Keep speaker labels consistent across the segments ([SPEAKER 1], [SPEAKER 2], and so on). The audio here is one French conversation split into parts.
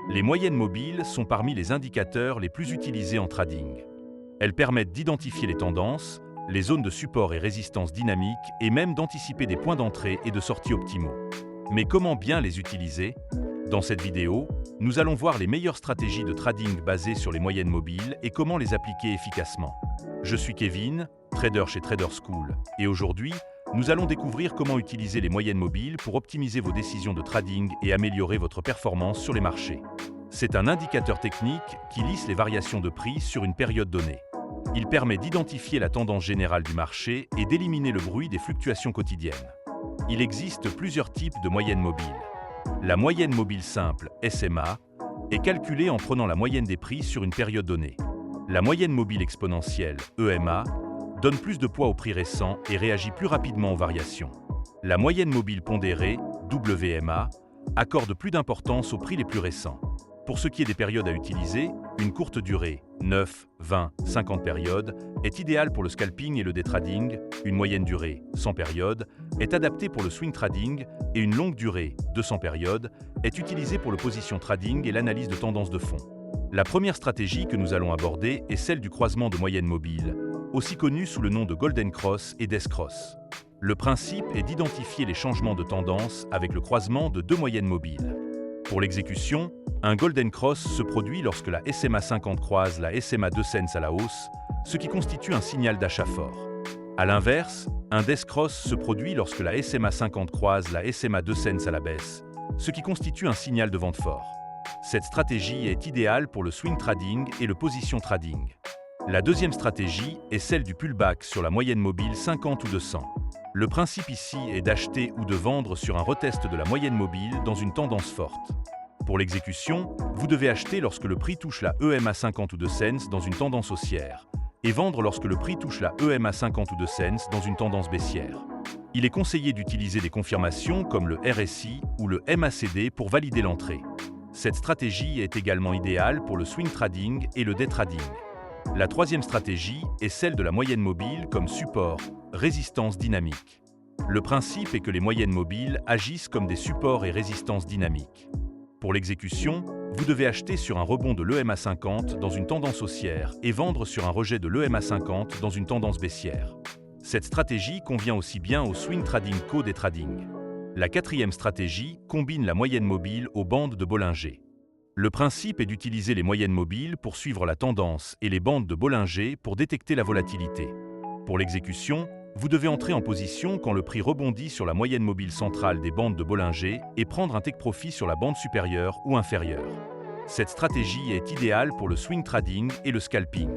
[SPEAKER 1] Les moyennes mobiles sont parmi les indicateurs les plus utilisés en trading. Elles permettent d'identifier les tendances, les zones de support et résistance dynamiques et même d'anticiper des points d'entrée et de sortie optimaux. Mais comment bien les utiliser? Dans cette vidéo, nous allons voir les meilleures stratégies de trading basées sur les moyennes mobiles et comment les appliquer efficacement. Je suis Kevin, trader chez Trader School, et aujourd'hui, nous allons découvrir comment utiliser les moyennes mobiles pour optimiser vos décisions de trading et améliorer votre performance sur les marchés. C'est un indicateur technique qui lisse les variations de prix sur une période donnée. Il permet d'identifier la tendance générale du marché et d'éliminer le bruit des fluctuations quotidiennes. Il existe plusieurs types de moyennes mobiles. La moyenne mobile simple, SMA, est calculée en prenant la moyenne des prix sur une période donnée. La moyenne mobile exponentielle, EMA, donne plus de poids aux prix récents et réagit plus rapidement aux variations. La moyenne mobile pondérée, WMA, accorde plus d'importance aux prix les plus récents. Pour ce qui est des périodes à utiliser, une courte durée, 9, 20, 50 périodes, est idéale pour le scalping et le day trading, une moyenne durée, 100 périodes, est adaptée pour le swing trading et une longue durée, 200 périodes, est utilisée pour le position trading et l'analyse de tendance de fond. La première stratégie que nous allons aborder est celle du croisement de moyennes mobiles, aussi connu sous le nom de Golden Cross et Death Cross. Le principe est d'identifier les changements de tendance avec le croisement de deux moyennes mobiles. Pour l'exécution, un Golden Cross se produit lorsque la SMA 50 croise la SMA 2 cents à la hausse, ce qui constitue un signal d'achat fort. A l'inverse, un Death Cross se produit lorsque la SMA 50 croise la SMA 2 cents à la baisse, ce qui constitue un signal de vente fort. Cette stratégie est idéale pour le swing trading et le position trading. La deuxième stratégie est celle du pullback sur la moyenne mobile 50 ou 200. Le principe ici est d'acheter ou de vendre sur un retest de la moyenne mobile dans une tendance forte. Pour l'exécution, vous devez acheter lorsque le prix touche la EMA 50 ou 2 cents dans une tendance haussière et vendre lorsque le prix touche la EMA 50 ou 2 cents dans une tendance baissière. Il est conseillé d'utiliser des confirmations comme le RSI ou le MACD pour valider l'entrée. Cette stratégie est également idéale pour le swing trading et le day trading. La troisième stratégie est celle de la moyenne mobile comme support, résistance dynamique. Le principe est que les moyennes mobiles agissent comme des supports et résistances dynamiques. Pour l'exécution, vous devez acheter sur un rebond de l'EMA 50 dans une tendance haussière et vendre sur un rejet de l'EMA 50 dans une tendance baissière. Cette stratégie convient aussi bien au swing trading qu'au day trading. La quatrième stratégie combine la moyenne mobile aux bandes de Bollinger. Le principe est d'utiliser les moyennes mobiles pour suivre la tendance et les bandes de Bollinger pour détecter la volatilité. Pour l'exécution, vous devez entrer en position quand le prix rebondit sur la moyenne mobile centrale des bandes de Bollinger et prendre un take profit sur la bande supérieure ou inférieure. Cette stratégie est idéale pour le swing trading et le scalping.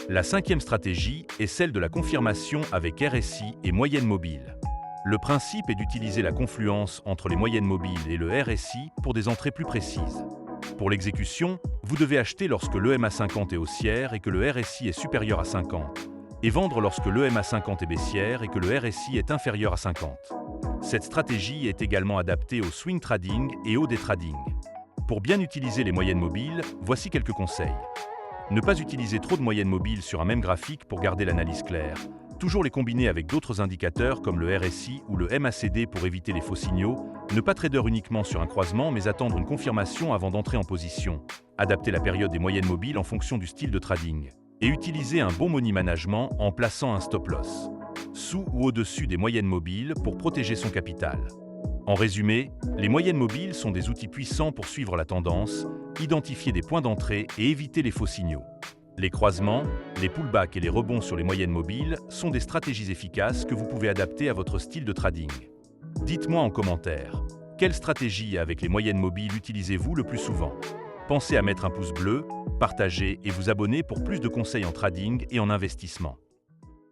[SPEAKER 1] La cinquième stratégie est celle de la confirmation avec RSI et moyenne mobile. Le principe est d'utiliser la confluence entre les moyennes mobiles et le RSI pour des entrées plus précises. Pour l'exécution, vous devez acheter lorsque l'EMA 50 est haussière et que le RSI est supérieur à 50, et vendre lorsque l'EMA 50 est baissière et que le RSI est inférieur à 50. Cette stratégie est également adaptée au swing trading et au day trading. Pour bien utiliser les moyennes mobiles, voici quelques conseils. Ne pas utiliser trop de moyennes mobiles sur un même graphique pour garder l'analyse claire. Toujours les combiner avec d'autres indicateurs comme le RSI ou le MACD pour éviter les faux signaux. Ne pas trader uniquement sur un croisement mais attendre une confirmation avant d'entrer en position. Adapter la période des moyennes mobiles en fonction du style de trading. Et utiliser un bon money management en plaçant un stop loss sous ou au-dessus des moyennes mobiles pour protéger son capital. En résumé, les moyennes mobiles sont des outils puissants pour suivre la tendance, identifier des points d'entrée et éviter les faux signaux. Les croisements, les pullbacks et les rebonds sur les moyennes mobiles sont des stratégies efficaces que vous pouvez adapter à votre style de trading. Dites-moi en commentaire, quelle stratégie avec les moyennes mobiles utilisez-vous le plus souvent? Pensez à mettre un pouce bleu, partager et vous abonner pour plus de conseils en trading et en investissement.